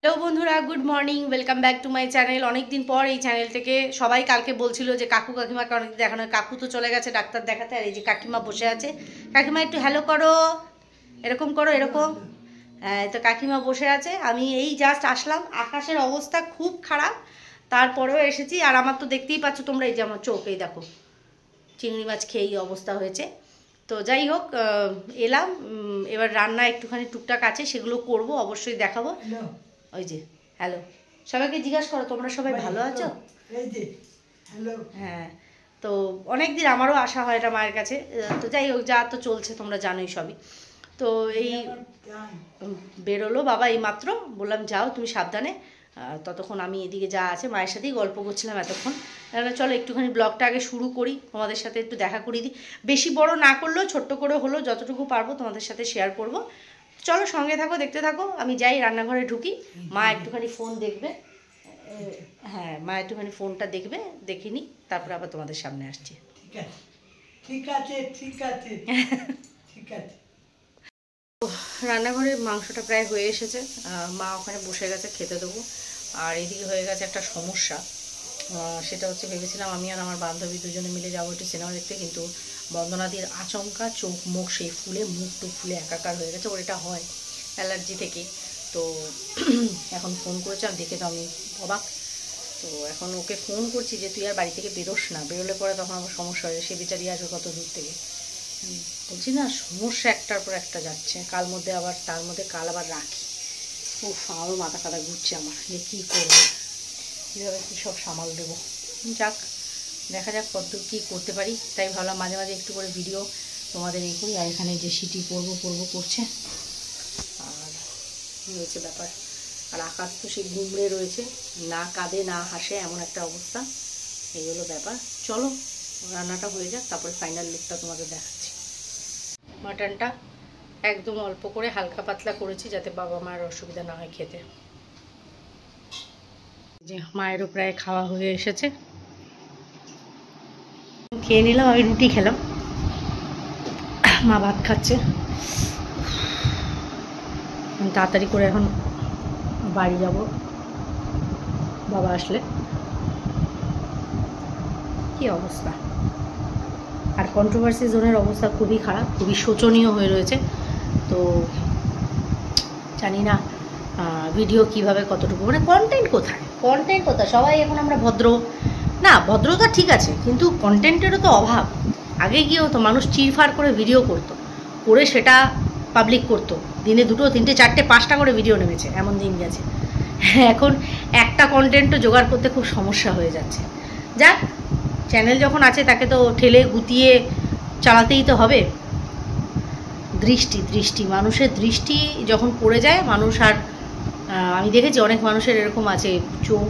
Hello বন্ধুরা, good morning, welcome back to my channel. অনেকদিন পর এই চ্যানেল থেকে সবাই কালকে বলছিল যে কাকু কাকিমাকে অনেকদিন দেখানো, কাকু তো চলে গেছে ডাক্তার দেখাতে, আর এই যে কাকিমা বসে আছে। কাকিমা একটু হ্যালো করো, এরকম করো, এরকম। হ্যাঁ, তো কাকিমা বসে আছে। আমি এই জাস্ট আসলাম, আকাশের অবস্থা খুব খারাপ, তারপরেও এসেছি। আর আমার তো দেখতেই পাচ্ছ তোমরা, এই যে আমার চোখ, এই দেখো চিংড়ি মাছ খেয়ে এই অবস্থা হয়েছে। তো যাই হোক, এলাম। এবার রান্না একটুখানি টুকটাক আছে, সেগুলো করব, অবশ্যই দেখাবো। ওই যে হ্যালো, সবাইকে জিজ্ঞাসা করো তোমরা সবাই ভালো আছো? হ্যাঁ, তো অনেক দিন আমারও আসা হয় না মায়ের কাছে। তো যাই হোক, যা তো চলছে তোমরা জানোই সবই। তো এই বেরোলো বাবা এই মাত্র, বললাম যাও তুমি সাবধানে। ততক্ষণ আমি এদিকে যা আছে মায়ের সাথেই গল্প করছিলাম এতক্ষণ। চলো একটুখানি ব্লগটা আগে শুরু করি, তোমাদের সাথে একটু দেখা করিয়ে দিই। বেশি বড় না করলেও ছোট্ট করে হলো, যতটুকু পারবো তোমাদের সাথে শেয়ার করব। চলো সঙ্গে থাকো, দেখতে থাকো। আমি যাই রান্নাঘরে ঢুকি, মা একটুখানি ফোন দেখবে। হ্যাঁ, মা একটুখানি ফোনটা দেখবে, দেখিনি, তারপরে আবার তোমাদের সামনে আসছি। ঠিক আছে ঠিক আছে ঠিক আছে। রান্নাঘরে মাংসটা প্রায় হয়ে এসেছে, মা ওখানে বসে গেছে, খেতে দেবো। আর এদিকে হয়ে গেছে একটা সমস্যা। সেটা হচ্ছে, ভেবেছিলাম আমি আর আমার বান্ধবী দুজনে মিলে যাবো একটু সিনেমা দেখতে, কিন্তু বন্দনাদির আচমকা চোখ মুখ সেই ফুলে, মুখ টুক ফুলে একাকার হয়ে গেছে। ওর এটা হয় অ্যালার্জি থেকে। তো এখন ফোন করেছিলাম, দেখে তো আমি অবাক। তো এখন ওকে ফোন করছি যে তুই আর বাড়ি থেকে বেরোস না, বেরোলে পরে তখন আমার সমস্যা হয়ে, সে বিচারি আসবে কত দূর থেকে। বলছি না, সমস্যা একটার পর একটা যাচ্ছে, কাল মধ্যে আবার, তার মধ্যে কাল আবার রাখি। ও আমারও মাথা কাটা ঘুরছে আমার, যে কী করবো, কীভাবে কী সব সামাল দেবো। যাক, দেখা যাক কতদূর কী করতে পারি। তাই ভাবলাম মাঝে মাঝে একটু করে ভিডিও তোমাদের এই করি। আর এখানে যে সিটি পড়বো করছে, আর কী হয়েছে ব্যাপার। আর আকাশ তো সেই গুমড়ে রয়েছে, না কাঁদে না হাসে, এমন একটা অবস্থা। এই হলো ব্যাপার। চলো রান্নাটা হয়ে যাক, তারপরে ফাইনাল লুকটা তোমাদের দেখাচ্ছি। মাটনটা একদম অল্প করে হালকা পাতলা করেছি, যাতে বাবা মায়ের অসুবিধা না হয় খেতে। যে মায়েরও প্রায় খাওয়া হয়ে এসেছে, খেয়ে নিলাম। আমি রুটি খেলাম, মা ভাত খাচ্ছে। তাড়াতাড়ি করে এখন বাড়ি যাব বাবা আসলে। কি অবস্থা! আর কন্ট্রোভার্সি জোনের অবস্থা খুবই খারাপ, খুবই শোচনীয় হয়ে রয়েছে। তো জানি না ভিডিও কিভাবে কতটুকু, মানে কন্টেন্ট কোথায়। সবাই এখন আমরা ভদ্র না, ভদ্রতা ঠিক আছে, কিন্তু কন্টেন্টেরও তো অভাব। আগে গিয়ে হতো মানুষ চিরফার করে ভিডিও করতো, করে সেটা পাবলিক করতো, দিনে 2, 3, 4, 5টা করে ভিডিও নেমেছে, এমন দিন গেছে। এখন একটা কন্টেন্টও জোগাড় করতে খুব সমস্যা হয়ে যাচ্ছে। যাক, চ্যানেল যখন আছে তাকে তো ঠেলে গুতিয়ে চালাতেই তো হবে। দৃষ্টি মানুষের দৃষ্টি যখন পড়ে যায়, মানুষ আর আমি দেখেছি অনেক মানুষের এরকম আছে, চোখ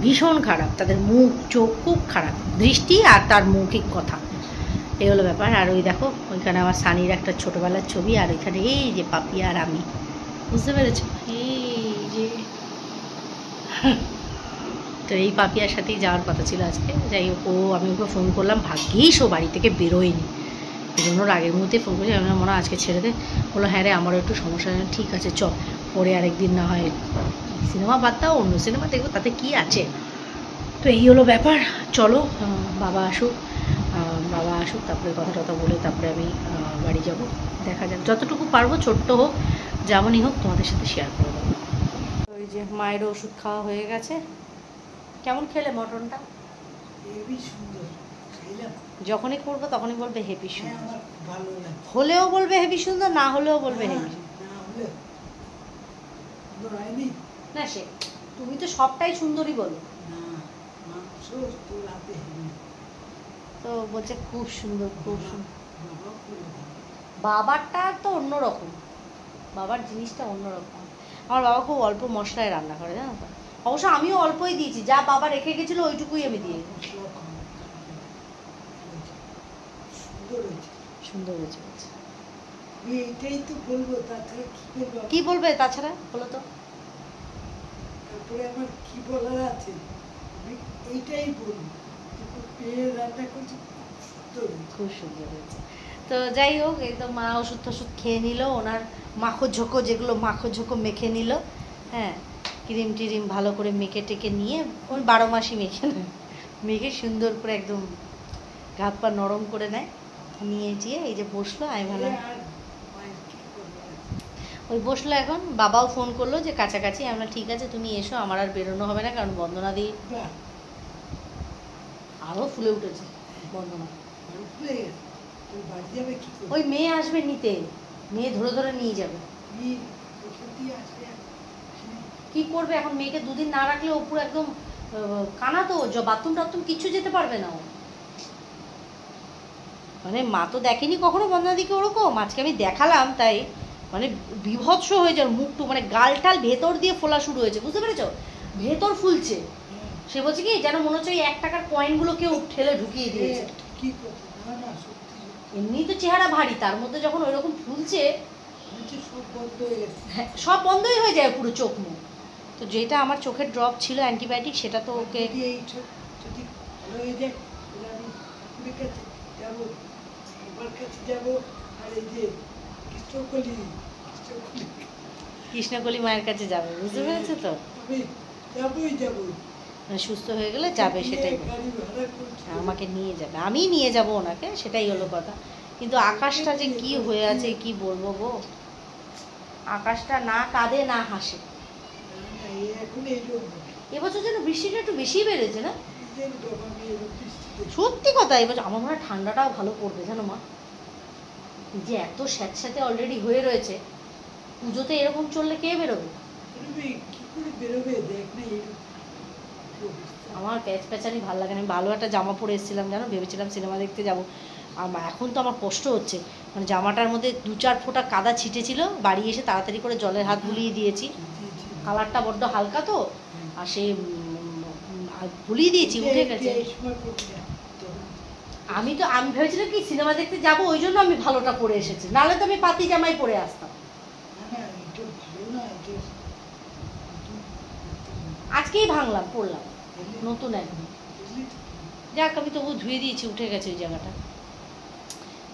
ভীষণ খারাপ, তাদের মুখ চোখ খুব খারাপ, দৃষ্টি আর তার মৌখিক কথা, এই হলো ব্যাপার। আর ওই দেখো, ওইখানে আমার সানির একটা ছোটোবেলার ছবি, আর ওইখানে এই যে পাপিয়া আর আমি, বুঝতে পেরেছো? এই যে তো এই পাপিয়ার সাথেই যাওয়ার কথা ছিল আজকে। যাই হোক, আমি ওকে ফোন করলাম, ভাগ্যিস ও বাড়ি থেকে বেরোয়নি, এই জন্য রাগের মধ্যে ফোন করছি। আমি মনে হয় আজকে ছেড়ে দে। বললো হ্যাঁ রে, আমারও একটু সমস্যা। ঠিক আছে চ, পরে আরেকদিন না হয় সিনেমা বাদ দাও, অন্য সিনেমা দেখবো, তাতে কি আছে। তো এই হলো ব্যাপার। চলো বাবা আসুক, তারপরে কথা বলে তারপরে আমি বাড়ি যাব। দেখা যাক, যতটুকু পারবো, ছোট্ট হোক যেমনই হোক, তোমাদের সাথে শেয়ার করে দেবো। ওই যে মায়েরও ওষুধ খাওয়া হয়ে গেছে। কেমন খেলে মটনটা? হেবি সুন্দর খাইলাম। যখনই করবো তখনই বলবে হেভি সুন্দর, আমার ভালো লাগে। হলেও বলবে হেভি সুন্দর, না হলেও বলবে হেভি। না হলে সুন্দর হয়নি। না সে, তুমি তো সবটাই সুন্দরই বলো। না, মাংস তো রাতে হেবি। তো বলছে খুব সুন্দর, খুব সুন্দর। বাবা খুব ভালো। বাবারটা তো অন্যরকম, বাবার জিনিসটা অন্যরকম। আমার বাবা খুব অল্প মশলায় রান্না করে, জানো তো। অবশ্য আমিও অল্পই দিয়েছি, যা বাবা রেখে গেছিলো ওইটুকুই আমি দিয়ে দিয়েছি। সুন্দর হয়েছে। সুন্দর হয়েছে বলছে। আমি এইটাই তো বলবো, তাছাড়া কি বলবো? কি বলবে তাছাড়া, বলো তো। তারপরে আমার কি বলার আছে? আমি এইটাই বলবো, পেয়ে রান্না করছি, খুব সুন্দর হয়েছে। তো যাই হোক, এই তো মা ওষুধ টষুধ খেয়ে নিল, ওনার মাখো ঝোঁকো, যেগুলো মাখো ঝোঁকো মেখে নিল। হ্যাঁ, ক্রিম টিরিম ভালো করে মেখে টেকে নিয়ে, ওই 12 মাসই মেখে নেয়, মেখে সুন্দর করে একদম হাত পা নরম করে নেয়, নিয়ে যেয়ে এই যে বসলো। আমি ভাবলাম ওই বসলো, এখন বাবাও ফোন করলো যে কাছাকাছি। আমরা ঠিক আছে তুমি এসো, আমার আর বেরোনো হবে না, কারণ বন্দনা দি আরও ফুলে উঠেছে। বন্দনা ওই মেয়ে আসবে নিতে, মেয়ে ধরে ধরে নিয়ে যাবে। কি করবে এখন, মেয়েকে দুদিন না রাখলে ও পুরো একদম কানা, তো বাথরুম টাথরুম কিচ্ছু যেতে পারবে না ও। মানে মা তো দেখেনি কখনো বন্দনাদিকে ওরকম, আজকে আমি দেখালাম, তাই মানে বিভৎস হয়ে যায় মুখটু, মানে গালটাল ভেতর দিয়ে ফোলা শুরু হয়েছে, বুঝতে পেরেছো, ভেতর ফুলছে। সে বলছে কি যেন মনে হচ্ছে 1 টাকার কয়েনগুলো কেউ ঠেলে ঢুকিয়ে দিয়েছে। এমনি তো চেহারা ভারী, তার মধ্যে যখন ওই রকম ফুলছে সব বন্ধই হয়ে যায় পুরো চোখ মুখ। তো যেটা আমার চোখের ড্রপ ছিল অ্যান্টিবায়োটিক, সেটা তো ওকে কৃষ্ণকলি মায়ের কাছে যাবে, বুঝতে পেরেছো তো, সুস্থ হয়ে গেলে যাবে, সেটাই আমাকে নিয়ে যাবে, আমি নিয়ে যাব ওনাকে, সেটাই হলো কথা। কিন্তু আকাশটা যে কি হয়ে আছে কি বলবো গো, আকাশটা না কাঁদে না হাসে। এবছর যেন বৃষ্টিটা একটু বেশি বেড়েছে না, সত্যি কথা। এবছর আমার মনে হয় ঠান্ডাটাও ভালো পড়বে, জানো মা, যে এত স্যাঁতস্যাঁতে অলরেডি হয়ে রয়েছে, পুজোতে এরকম চললে কে বেরোবে? আমার প্যাঁচানি ভালো লাগে না। আমি ভালো একটা জামা পরে এসেছিলাম জানো, ভেবেছিলাম সিনেমা দেখতে যাবো, আর এখন তো আমার কষ্ট হচ্ছে, মানে জামাটার মধ্যে 2-4 ফোঁটা কাদা ছিটেছিল, বাড়ি এসে তাড়াতাড়ি করে জলের হাত বুলিয়ে দিয়েছি, কালারটা বড্ড হালকা তো, আর সে বুলিয়ে দিয়েছি, উঠে গেছে। আমি ভেবেছিলাম কি সিনেমা দেখতে যাবো, ওই জন্য আমি ভালোটা পরে এসেছি, নাহলে তো আমি পাতি জামাই পরে আসতাম। আজকেই ভাঙলাম, পড়লাম নতুন একদম, যাক আমি তবু ধুয়ে দিয়েছি, উঠে গেছে ওই জায়গাটা।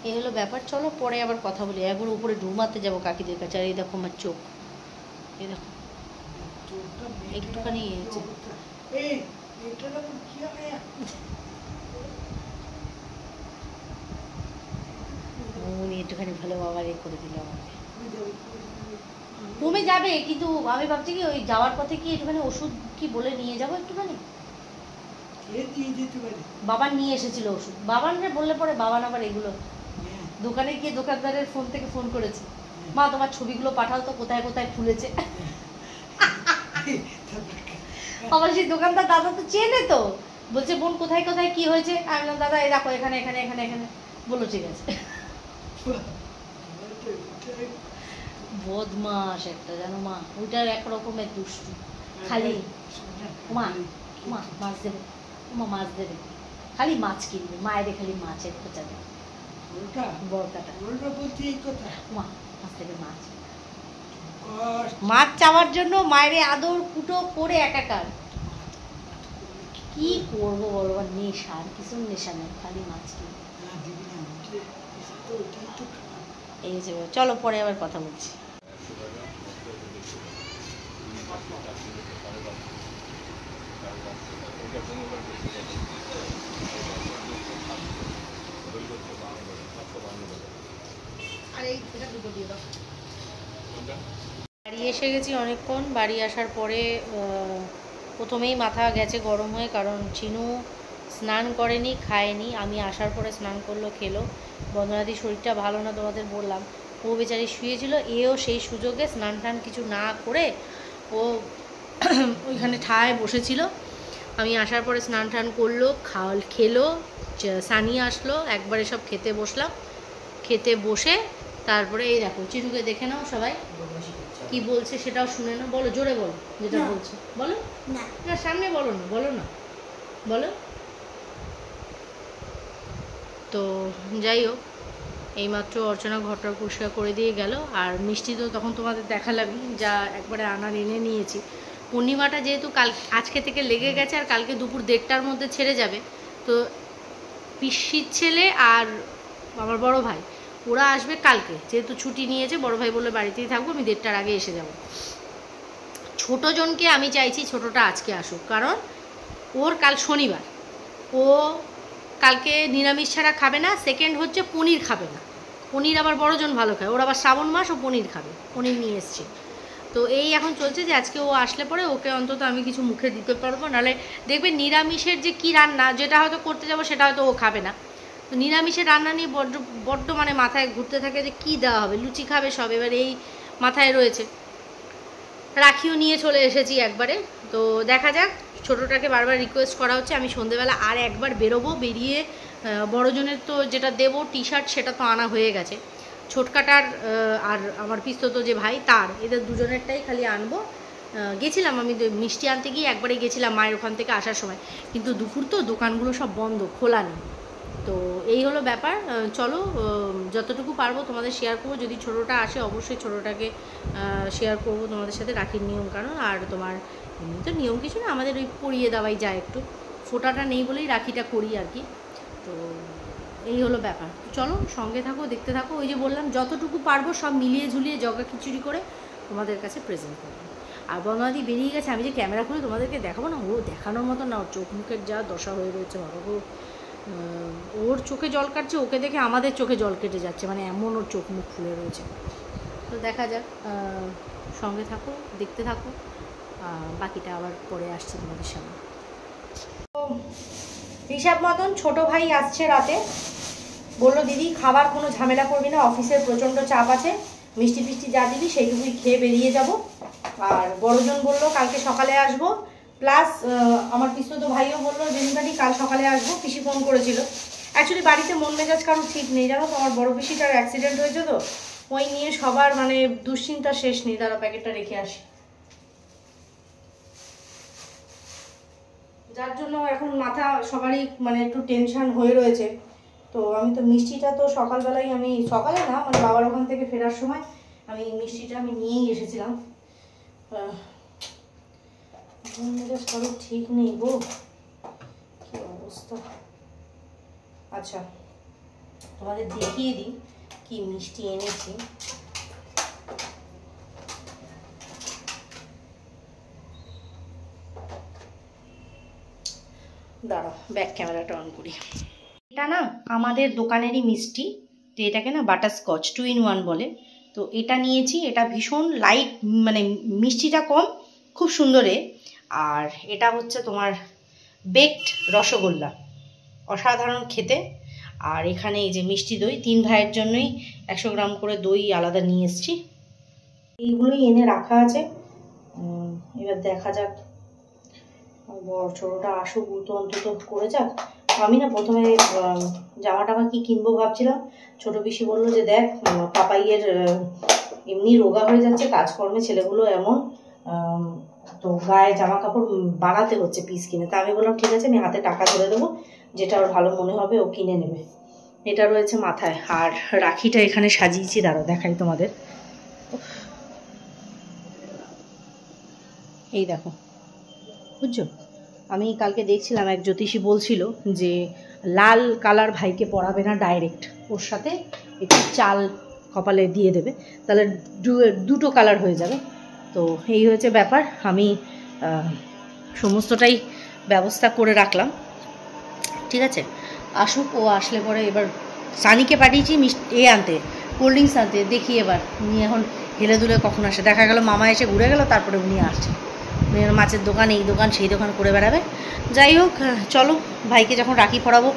এই হলো ব্যাপার। চলো পরে আবার কথা বলি, একবার উপরে ডুমাতে যাবো কাকিদের কাছে। আর এই দেখো আমার চোখ, এই দেখো একটুখানি উনি একটুখানি ভালো বাবার করে দিল আমাকে। কমে যাবে, কিন্তু আমি ভাবছি কি ওই যাওয়ার পথে কি একটুখানি ওষুধ কি বলে নিয়ে যাবো একটুখানি। বাবা নিয়ে এসেছিল ওষুধ, বাবানরে বললে পরে বাবান আবার এগুলো দোকানে গিয়ে দোকানদারের ফোন থেকে ফোন করেছে, মা তোমার ছবিগুলো পাঠাও তো, কোথায় কোথায় ফুলেছে। আবার সেই দোকানদার দাদা তো চেনে, তো বলছে বোন কোথায় কোথায় কি হয়েছে। আমি বললাম দাদা এই দেখো এখানে এখানে এখানে এখানে, বলো ঠিক আছে। বদমাস একটা, জানো মা, ওইটার এক রকমের দুষ্টু, খালি মা মা মাছ দেবে, মা মাছ দেবে, খালি মাছ কিনবে, মায়ের খালি মাছের খোঁচা দেবে, বড়কাটা মা মাছ দেবে, মাছ চাওয়ার জন্য মায়ের আদর কুটো করে একাকার। কি করবো বলো, নেশা, আর কিছু নেশা নেই, খালি মাছ কিনবে। এই যে চলো পরে আবার কথা বলছি। বাড়ি এসে গেছি অনেকক্ষণ। বাড়ি আসার পরে প্রথমেই মাথা গেছে গরম হয়ে, কারণ চিনু স্নান করেনি, খায়নি। আমি আসার পরে স্নান করলো, খেলো। বন্দনাদির শরীরটা ভালো না, তোমাদের বললাম, ও বেচারি শুয়েছিল, এও সেই সুযোগে স্নান টান কিছু না করে ও ওইখানে ঠায় বসেছিল। আমি আসার পরে স্নান টান করলো, খেলো, সানি আসলো, একবারে সব খেতে বসলাম। খেতে বসে তারপরে এই দেখো, চিনুকে দেখে নাও সবাই, কি বলছে সেটাও শুনে নাও। বলো, জোরে বলো যেটা বলছে, বলো না, সামনে বলো না, বলো না, বলো। তো যাই হোক, এইমাত্র অর্চনা ঘরটা পরিষ্কার করে দিয়ে গেল। আর মিষ্টি তো তখন তোমাদের দেখালাম, যা একবারে আনার এনে নিয়েছি। পূর্ণিমাটা যেহেতু আজকে থেকে লেগে গেছে, আর কালকে দুপুর 1:30টার মধ্যে ছেড়ে যাবে, তো পিসির ছেলে আর আমার বড় ভাই ওরা আসবে কালকে, যেহেতু ছুটি নিয়েছে। বড় ভাই বললে বাড়িতেই থাকবো, আমি 1:30টার আগে এসে যাব। ছোটোজনকে আমি চাইছি ছোটোটা আজকে আসুক, কারণ ওর কাল শনিবার, ও কালকে নিরামিষ ছাড়া খাবে না। সেকেন্ড হচ্ছে পনির খাবে না, পনির আবার বড়জন ভালো খায়, ওর আবার শ্রাবণ মাস, ও পনির খাবে, পনির নিয়ে এসছে। তো এই এখন চলছে যে আজকে ও আসলে পরে ওকে অন্তত আমি কিছু মুখে দিতে পারবো, নাহলে দেখবে নিরামিষের যে কী রান্না যেটা হয়তো করতে যাবো সেটা হয়তো ও খাবে না। তো নিরামিষের রান্না নিয়ে বড্ড মানে মাথায় ঘুরতে থাকে যে কী দেওয়া হবে, লুচি খাবে সব, এবার এই মাথায় রয়েছে। রাখিও নিয়ে চলে এসেছি একবারে, তো দেখা যাক। ছোটোটাকে বারবার রিকোয়েস্ট করা হচ্ছে, আমি সন্ধেবেলা আর একবার বেরোবো, বেরিয়ে বড়জনের তো যেটা দেবো টি শার্ট সেটা তো আনা হয়ে গেছে, ছোটকাটার আর আমার পিস্তত যে ভাই তার, এদের দুজনেরটাই খালি আনবো। গেছিলাম আমি মিষ্টি আনতে গিয়ে একবারে গেছিলাম মায়ের ওখান থেকে আসার সময়, কিন্তু দুপুর তো দোকানগুলো সব বন্ধ, খোলা নেই। তো এই হলো ব্যাপার। চলো যতটুকু পারবো তোমাদের শেয়ার করবো, যদি ছোটোটা আসে অবশ্যই ছোটোটাকে শেয়ার করবো তোমাদের সাথে, রাখির নিয়ম কারণ। আর তোমার এমনি তো নিয়ম কিছু না, আমাদের ওই পরিয়ে দেওয়াই যায়, একটু ফোঁটাটা নেই বলেই রাখিটা করি আর কি। তো এই হলো ব্যাপার। চলো সঙ্গে থাকো, দেখতে থাকো। ওই যে বললাম যতটুকু পারবো সব মিলিয়ে ঝুলিয়ে জগা খিচুড়ি করে তোমাদের কাছে প্রেজেন্ট করবো। আর বর্ণাদি বেরিয়ে গেছে, আমি যে ক্যামেরা করে তোমাদেরকে দেখাবো না, ও দেখানোর মতো না, ওর চোখ মুখের যা দশা হয়ে রয়েছে বাবা গো। ওর চোখে জল কাটছে, ওকে দেখে আমাদের চোখে জল কেটে যাচ্ছে, মানে এমন ওর চোখ মুখ ফুলে রয়েছে। তো দেখা যাক, সঙ্গে থাকো, দেখতে থাকো, বাকিটা আবার পরে আসছি তোমাদের সামনে। তো হিসাব মতন ছোটো ভাই আসছে রাতে, বললো দিদি খাবার কোনো ঝামেলা করবি না, অফিসের প্রচণ্ড চাপ আছে, মিষ্টি ফিষ্টি যা দিবি সেইটুকুই খেয়ে বেরিয়ে যাব। আর বড়জন বললো কালকে সকালে আসবো, প্লাস আমার পিস্তত ভাইও বললো জেনিকাটি কাল সকালে আসবো। পিসি ফোন করেছিল, অ্যাকচুয়ালি বাড়িতে মন মেজাজ কারোর ঠিক নেই জানো তো, আমার বড় পিসিটার অ্যাক্সিডেন্ট হয়েছে, তো ওই নিয়ে সবার মানে দুশ্চিন্তা শেষ নেই। তারা প্যাকেটটা রেখে আসি, যার জন্য এখন মাথা সবারই মানে একটু টেনশন হয়ে রয়েছে। তো আমি তো মিষ্টিটা তো সকালবেলায়, আমি সকালে না মানে বাবার ওখান থেকে ফেরার সময় আমি মিষ্টিটা আমি নিয়েই এসেছিলাম। কারো ঠিক নেই গো, কি অবস্থা। আচ্ছা তোমাদের দেখিয়ে দিই কি মিষ্টি এনেছি। দাঁড়াও ব্যাক ক্যামেরাটা অন করি। এটা না আমাদের দোকানেরই মিষ্টি, তো এটাকে না বাটারস্কচ 2 in 1 বলে। তো এটা নিয়েছি, এটা ভীষণ লাইট, মানে মিষ্টিটা কম, খুব সুন্দরে। আর এটা হচ্ছে তোমার বেকড রসগোল্লা, অসাধারণ খেতে। আর এখানে এই যে মিষ্টি দই, 3 ভাইয়ের জন্যই 100 গ্রাম করে দই আলাদা নিয়ে এসেছি। এইগুলোই এনে রাখা আছে, এবার দেখা যাক বড় ছোটোটা আসুক, তো অন্তত করে যাক। আমি না প্রথমে জামা টামা কি কিনবো ভাবছিলাম, ছোটো পিসি বললো যে দেখ পাপাইয়ের এমনি রোগা হয়ে যাচ্ছে, কাজকর্মে ছেলেগুলো এমন, তো গায়ে জামা কাপড় বানাতে হচ্ছে পিস কিনে। তা আমি বললাম ঠিক আছে, আমি হাতে টাকা ধরে দেবো, যেটা ওর ভালো মনে হবে ও কিনে নেবে। এটা রয়েছে মাথায়। আর রাখিটা এখানে সাজিয়েছি, দাঁড়াও দেখাই তোমাদের। এই দেখো, বুঝছো, আমি কালকে দেখছিলাম এক জ্যোতিষী বলছিল যে লাল কালার ভাইকে পরাবে না ডাইরেক্ট, ওর সাথে একটু চাল কপালে দিয়ে দেবে, তাহলে দুটো কালার হয়ে যাবে। তো এই হয়েছে ব্যাপার, আমি সমস্তটাই ব্যবস্থা করে রাখলাম। ঠিক আছে, আসুক, ও আসলে পরে এবার সানিকে পাঠিয়েছি মিষ্টি আনতে, কোল্ড ড্রিঙ্কস আনতে, দেখি এবার উনি এখন হেলে দুলে কখন আসে। দেখা গেল মামা এসে ঘুরে গেল, তারপরে উনি আসছে, উনি মাছের দোকান এই দোকান সেই দোকান করে বেড়াবে। যাই হোক চলো, ভাইকে যখন রাখি পরাবো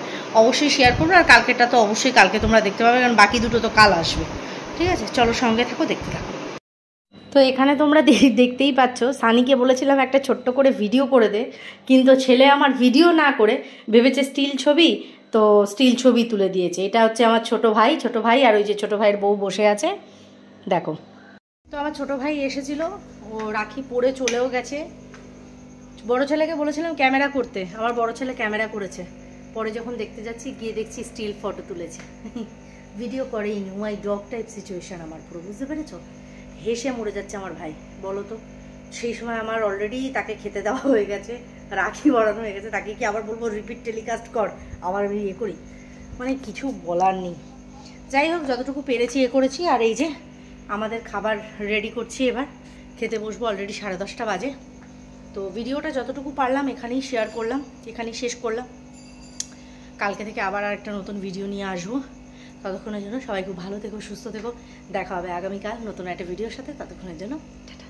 অবশ্যই শেয়ার করবো, আর কালকেরটা তো অবশ্যই কালকে তোমরা দেখতে পাবে, কারণ বাকি দুটো তো কাল আসবে। ঠিক আছে, চলো সঙ্গে থাকো, দেখতে থাকো। তো এখানে তোমরা দেখতেই পাচ্ছ, সানিকে বলেছিলাম একটা ছোট্ট করে ভিডিও করে দে, কিন্তু ছেলে আমার ভিডিও না করে ভেবেছে স্টিল ছবি, তো স্টিল ছবি তুলে দিয়েছে। এটা হচ্ছে আমার ছোট ভাই, আর ওই যে ছোট ভাইয়ের বউ বসে আছে, দেখো। তো আমার ছোট ভাই এসেছিল, ও রাখি পরে চলেও গেছে। বড় ছেলেকে বলেছিলাম ক্যামেরা করতে, আমার বড় ছেলে ক্যামেরা করেছে, পরে যখন দেখতে যাচ্ছি গিয়ে দেখছি স্টিল ফটো তুলেছে, ভিডিও করেই নি। ওয়াই ডগ টাইপ সিচুয়েশান আমার পুরো, বুঝতে পেরেছ? হেসে মরে যাচ্ছে আমার ভাই, বলো তো। সেই সময় আমার অলরেডি তাকে খেতে দেওয়া হয়ে গেছে, রাখি বড়ানো হয়ে গেছে, তাকে কি আবার বলবো রিপিট টেলিকাস্ট কর, আবার আমি ইয়ে করি, মানে কিছু বলার নেই। যাই হোক, যতটুকু পেরেছি করেছি। আর এই যে আমাদের খাবার রেডি করছি, এবার খেতে বসবো, অলরেডি 10:30 বাজে। তো ভিডিওটা যতটুকু পারলাম এখানেই শেয়ার করলাম, এখানেই শেষ করলাম। কালকে থেকে আবার একটা নতুন ভিডিও নিয়ে আসবো। ততক্ষণের জন্য সবাই খুব ভালো থেকো, সুস্থ থেকো। দেখা হবে আগামীকাল নতুন একটা ভিডিওর সাথে। ততক্ষণের জন্য টাটা।